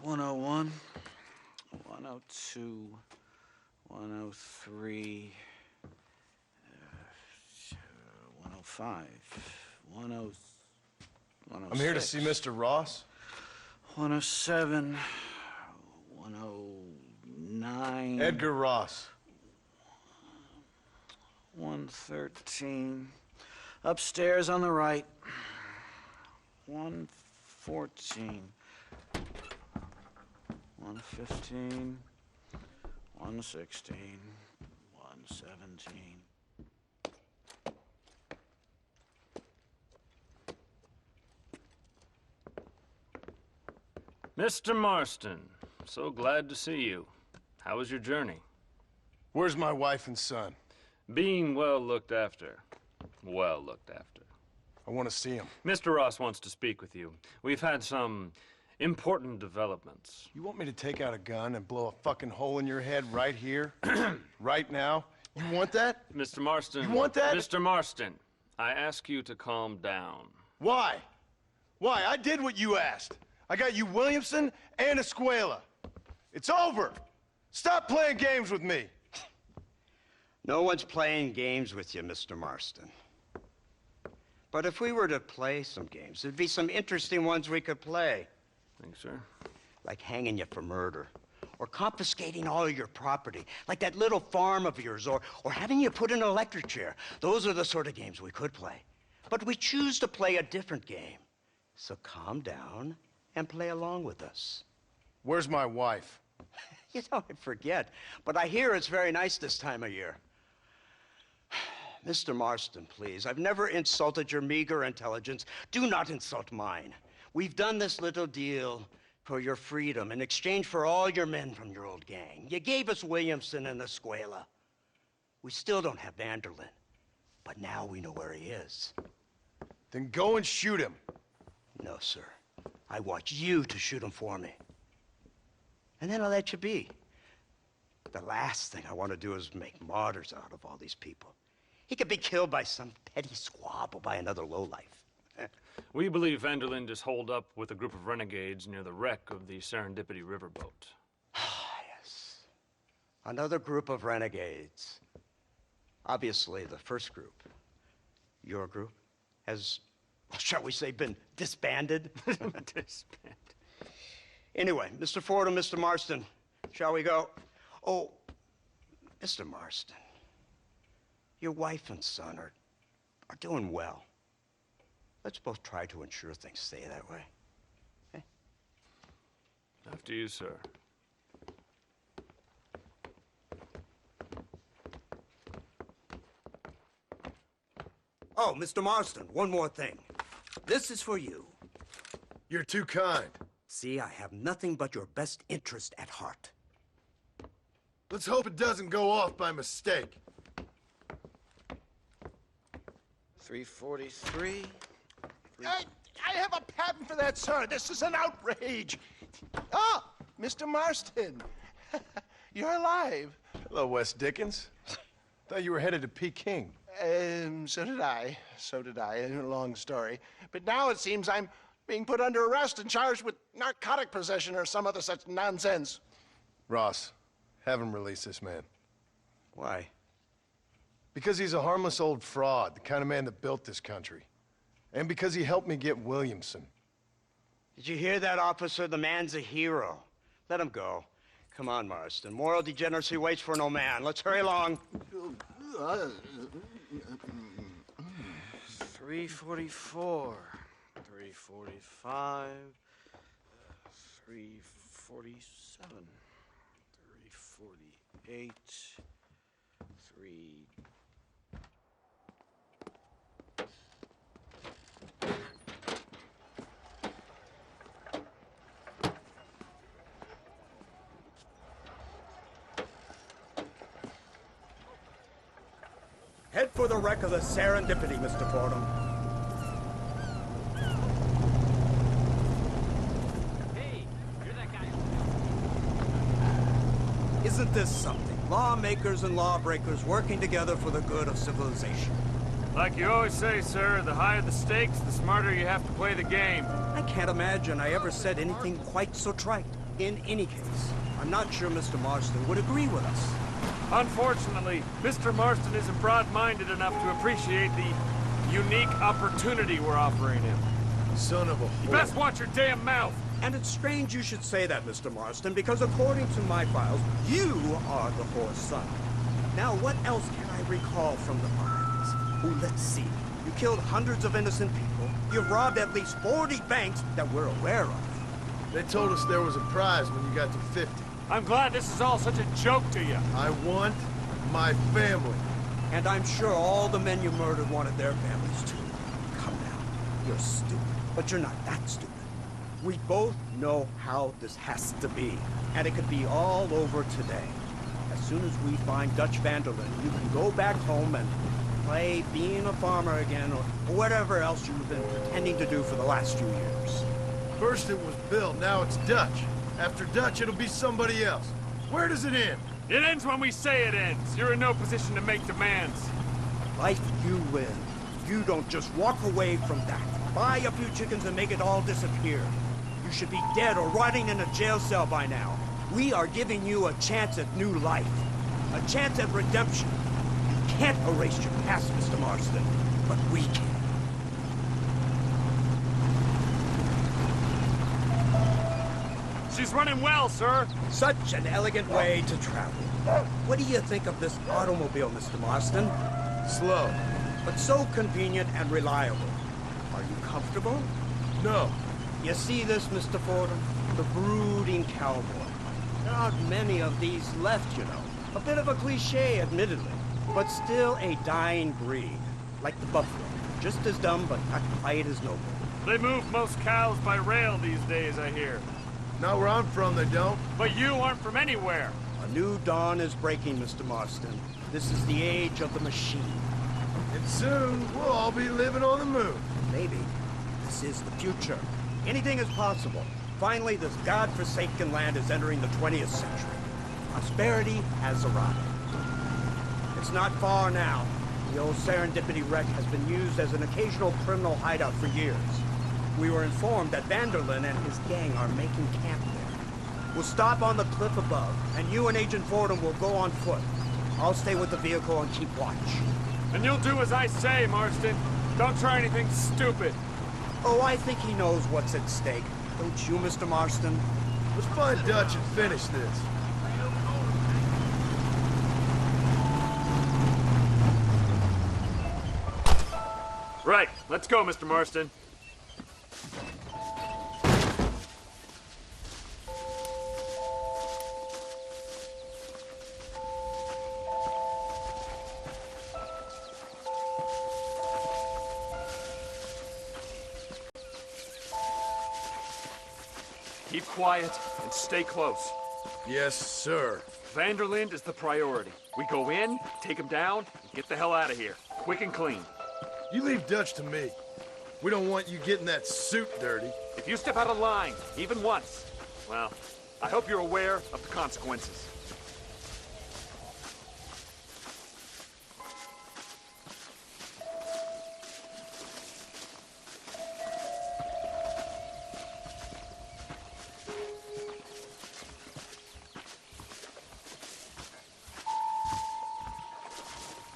101, 102, 103, 105, 106. I'm here to see Mr. Ross. 107, 109. Edgar Ross. 113. Upstairs on the right. 114. 115. 116. 117. Mr. Marston, so glad to see you. How was your journey? Where's my wife and son? Being well looked after. Well looked after. I want to see him. Mr. Ross wants to speak with you. We've had some important developments. You want me to take out a gun and blow a fucking hole in your head right here? Right now? You want that? Mr. Marston. You want that? Mr. Marston, I ask you to calm down. Why? Why? I did what you asked. I got you Williamson and Escuela. It's over. Stop playing games with me. No one's playing games with you, Mr. Marston. But if we were to play some games, there'd be some interesting ones we could play. Thanks, sir. Like hanging you for murder, or confiscating all your property, like that little farm of yours, or having you put in an electric chair. Those are the sort of games we could play. But we choose to play a different game. So calm down and play along with us. Where's my wife? You know, I forget, but I hear it's very nice this time of year. Mr. Marston, please, I've never insulted your meager intelligence. Do not insult mine. We've done this little deal for your freedom in exchange for all your men from your old gang. You gave us Williamson and Escuela. We still don't have Vanderlyn, but now we know where he is. Then go and shoot him. No, sir. I want you to shoot him for me. And then I'll let you be. The last thing I want to do is make martyrs out of all these people. He could be killed by some petty squabble by another lowlife. We believe Vanderlyn is holed up with a group of renegades near the wreck of the Serendipity riverboat. Ah, yes. Another group of renegades. Obviously, the first group, your group, has, shall we say, been disbanded? Disbanded. Anyway, Mr. Ford and Mr. Marston, shall we go? Oh, Mr. Marston, your wife and son are doing well. Let's both try to ensure things stay that way. Okay? After you, sir. Oh, Mr. Marston, one more thing. This is for you. You're too kind. See, I have nothing but your best interest at heart. Let's hope it doesn't go off by mistake. 343. I have a patent for that, sir. This is an outrage. Ah, Mr. Marston. You're alive. Hello, Wes Dickens. Thought you were headed to Peking. So did I. So did I. A long story. But now it seems I'm being put under arrest and charged with narcotic possession or some other such nonsense. Ross, have him release this man. Why? Because he's a harmless old fraud, the kind of man that built this country. And because he helped me get Williamson. Did you hear that, officer? The man's a hero. Let him go. Come on, Marston. Moral degeneracy waits for no man. Let's hurry along. 344. 345. 347. 348. 3... Head for the wreck of the Serendipity, Mr. Fordham. Hey, you're that guy. Isn't this something? Lawmakers and lawbreakers working together for the good of civilization. Like you always say, sir, the higher the stakes, the smarter you have to play the game. I can't imagine I ever said anything quite so trite. In any case, I'm not sure Mr. Marston would agree with us. Unfortunately, Mr. Marston isn't broad-minded enough to appreciate the unique opportunity we're offering him. Son of a You whore. best watch your damn mouth! And it's strange you should say that, Mr. Marston, because according to my files, you are the whore's son. Now, what else can I recall from the files? Oh, let's see. You killed hundreds of innocent people. You've robbed at least 40 banks that we're aware of. They told us there was a prize when you got to 50. I'm glad this is all such a joke to you. I want my family. And I'm sure all the men you murdered wanted their families too. Come now, you're stupid, but you're not that stupid. We both know how this has to be, and it could be all over today. As soon as we find Dutch Vanderlyn, you can go back home and play being a farmer again, or whatever else you've been pretending to do for the last few years. First it was Bill, now it's Dutch. After Dutch, it'll be somebody else. Where does it end? It ends when we say it ends. You're in no position to make demands. Life you live. You don't just walk away from that. Buy a few chickens and make it all disappear. You should be dead or rotting in a jail cell by now. We are giving you a chance at new life. A chance at redemption. You can't erase your past, Mr. Marston, but we can. She's running well, sir. Such an elegant way to travel. What do you think of this automobile, Mr. Marston? Slow. But so convenient and reliable. Are you comfortable? No. You see this, Mr. Fordham? The brooding cowboy. There aren't many of these left, you know. A bit of a cliche, admittedly, but still a dying breed. Like the buffalo. Just as dumb, but not quite as noble. They move most cows by rail these days, I hear. Not where I'm from, they don't. But you aren't from anywhere. A new dawn is breaking, Mr. Marston. This is the age of the machine. And soon, we'll all be living on the moon. Maybe. This is the future. Anything is possible. Finally, this godforsaken land is entering the 20th century. Prosperity has arrived. It's not far now. The old Serendipity wreck has been used as an occasional criminal hideout for years. We were informed that Vanderlyn and his gang are making camp there. We'll stop on the cliff above, and you and Agent Fordham will go on foot. I'll stay with the vehicle and keep watch. And you'll do as I say, Marston. Don't try anything stupid. Oh, I think he knows what's at stake. Don't you, Mr. Marston? Let's find Dutch and finish this. Right, let's go, Mr. Marston. Keep quiet and stay close. Yes, sir. Vanderlyn is the priority. We go in, take him down, and get the hell out of here. Quick and clean. You leave Dutch to me. We don't want you getting that suit dirty. If you step out of line, even once, well, I hope you're aware of the consequences.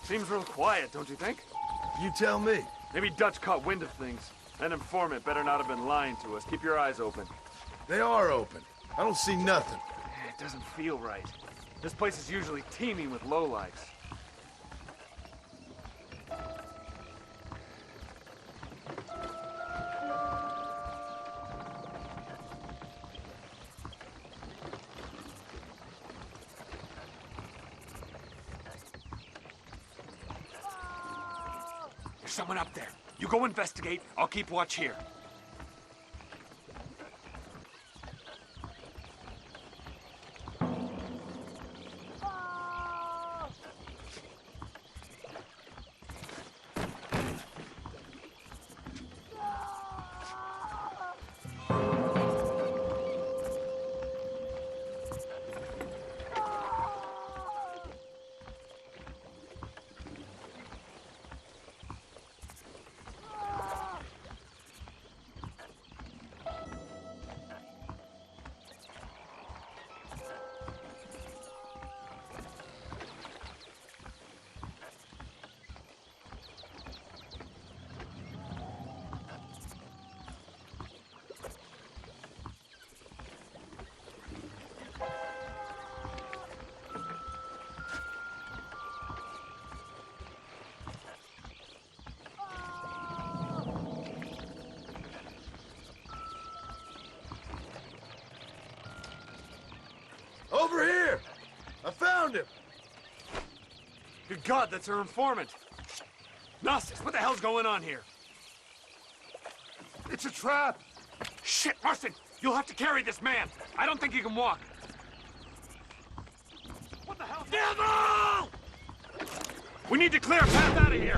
Seems real quiet, don't you think? You tell me. Maybe Dutch caught wind of things. That informant better not have been lying to us. Keep your eyes open. They are open. I don't see nothing. It doesn't feel right. This place is usually teeming with lowlifes. There's someone up there. You go investigate. I'll keep watch here. him! Good God, that's our informant. Gnostics, what the hell's going on here? It's a trap! Shit, Marston! You'll have to carry this man. I don't think he can walk. What the hell? Devil! We need to clear a path out of here.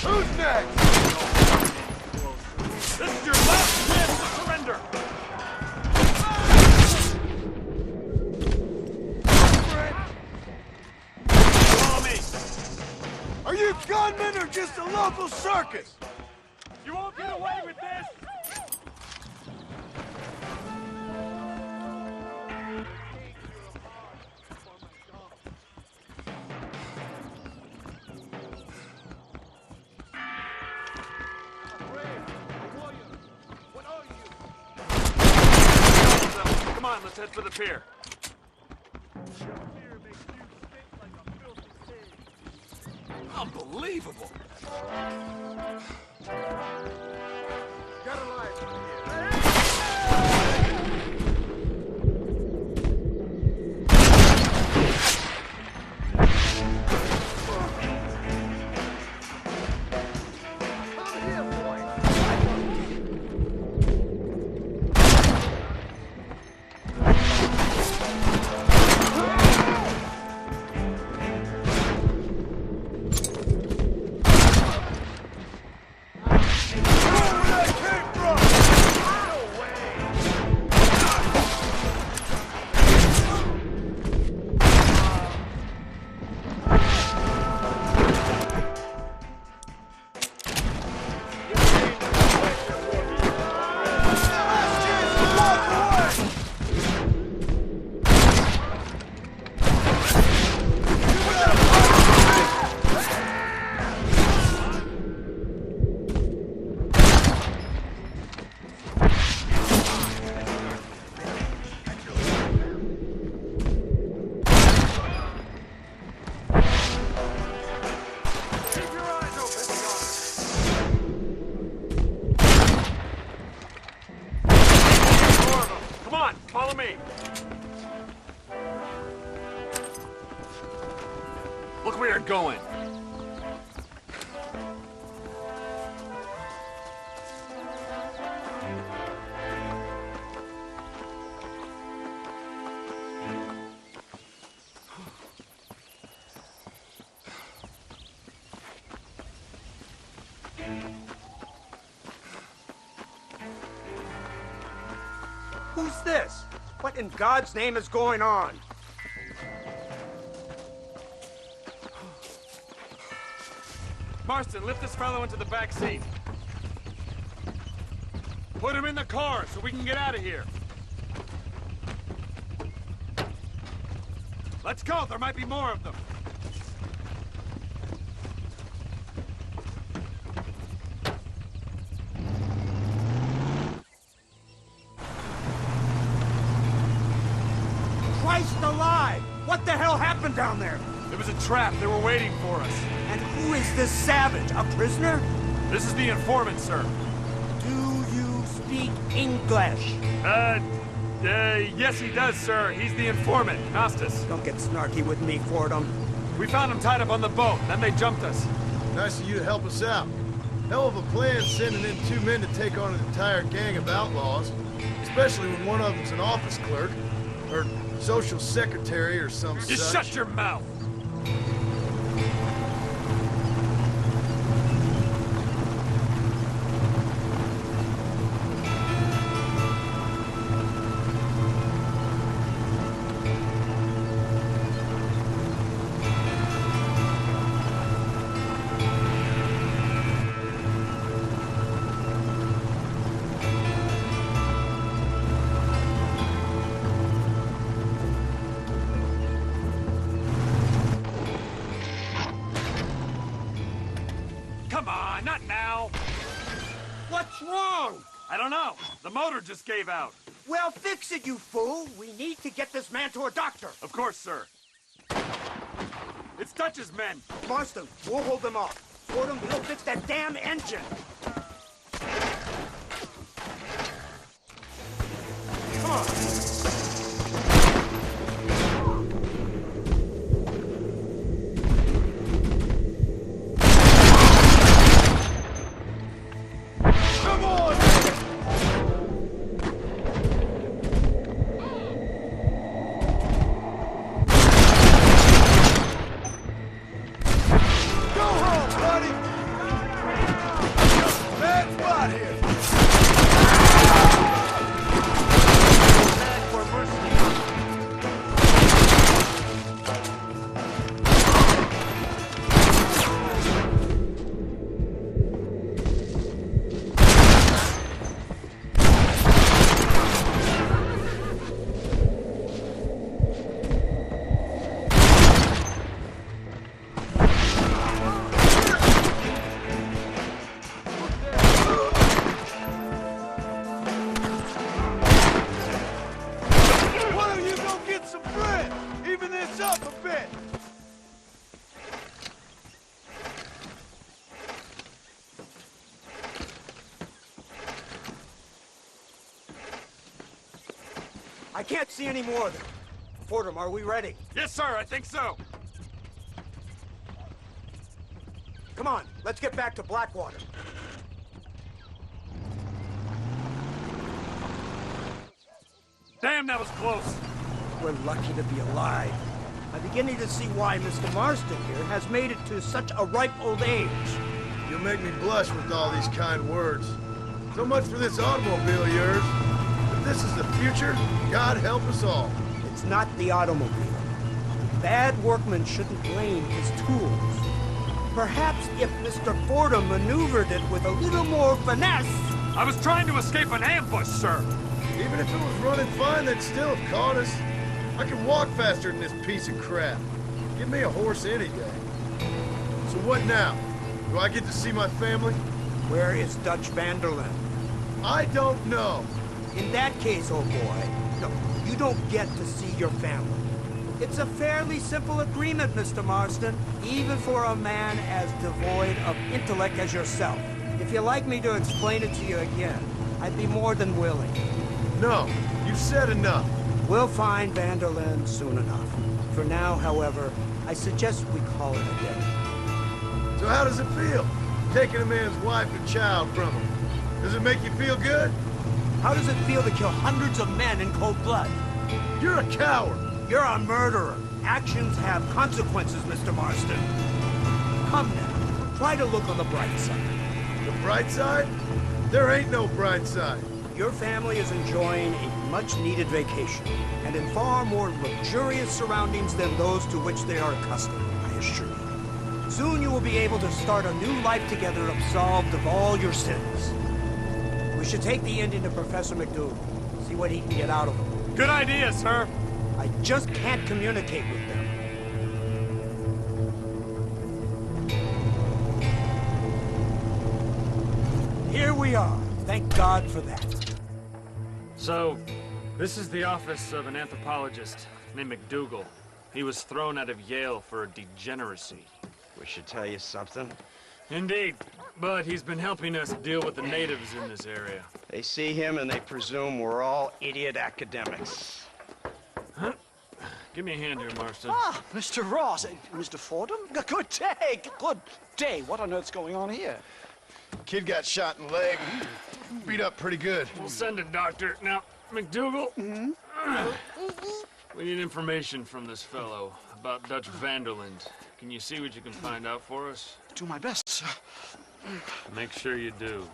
Who's next? This is your last chance to surrender. Follow me. Are you gunmen or just a local circus? You won't get away with this. Come on, let's head for the pier. Unbelievable. Got a light. Follow me. Look where you're going. Who's this? What in God's name is going on? Marston, lift this fellow into the back seat. Put him in the car so we can get out of here. Let's go, there might be more of them. Christ alive! What the hell happened down there? It was a trap, they were waiting for us. And who is this savage? A prisoner? This is the informant, sir. Do you speak English? Yes he does, sir. He's the informant, Gnostis. Don't get snarky with me, Fordham. We found him tied up on the boat, then they jumped us. Nice of you to help us out. Hell of a plan sending in 2 men to take on an entire gang of outlaws. Especially when one of them's an office clerk. Or social secretary or some such. Just shut your mouth! Come on, not now! What's wrong? I don't know. The motor just gave out. Well, fix it, you fool. We need to get this man to a doctor. Of course, sir. It's Dutch's men! Marston, we'll hold them off. Fordham, we'll fix that damn engine! Come on! Come on! Go home, buddy! Bad spot here! Why don't you go get some bread? Even this up a bit. I can't see any more of them. Fordham, are we ready? Yes, sir, I think so. Come on, let's get back to Blackwater. Damn, that was close. We're lucky to be alive. I'm beginning to see why Mr. Marston here has made it to such a ripe old age. You make me blush with all these kind words. So much for this automobile of yours. If this is the future, God help us all. It's not the automobile. Bad workmen shouldn't blame his tools. Perhaps if Mr. Fordham maneuvered it with a little more finesse... I was trying to escape an ambush, sir. Even if it was running fine, they'd still have caught us. I can walk faster than this piece of crap. Give me a horse any day. So what now? Do I get to see my family? Where is Dutch Vanderlyn? I don't know. In that case, old boy, no, you don't get to see your family. It's a fairly simple agreement, Mr. Marston, even for a man as devoid of intellect as yourself. If you'd like me to explain it to you again, I'd be more than willing. No, you've said enough. We'll find Vanderlyn soon enough. For now, however, I suggest we call it a day. So how does it feel, taking a man's wife and child from him? Does it make you feel good? How does it feel to kill hundreds of men in cold blood? You're a coward. You're a murderer. Actions have consequences, Mr. Marston. Come now, try to look on the bright side. The bright side? There ain't no bright side. Your family is enjoying a much-needed vacation, and in far more luxurious surroundings than those to which they are accustomed, I assure you. Soon you will be able to start a new life together, absolved of all your sins. We should take the Indian to Professor McDougal, see what he can get out of him. Good idea, sir. I just can't communicate with them. Here we are. Thank God for that. So, this is the office of an anthropologist named McDougal. He was thrown out of Yale for degeneracy. We should tell you something. Indeed, but he's been helping us deal with the natives in this area. They see him and they presume we're all idiot academics. Give me a hand here, Marston. Ah, Mr. Ross. Mr. Fordham? Good day. Good day. What on earth's going on here? Kid got shot in the leg. Beat up pretty good. We'll send a doctor. Now, McDougal, we need information from this fellow about Dutch Vanderlyn. Can you see what you can find out for us? Do my best, sir. Make sure you do.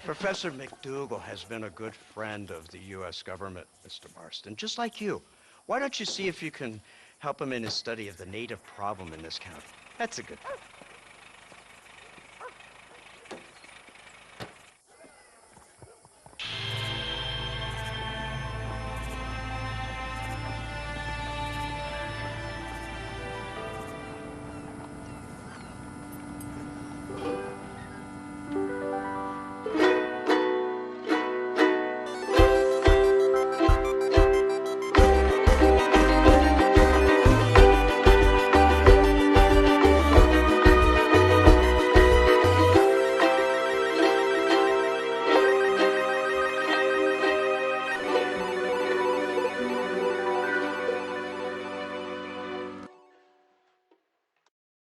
Professor McDougal has been a good friend of the U.S. government, Mr. Marston, just like you. Why don't you see if you can help him in his study of the native problem in this county? That's a good thing.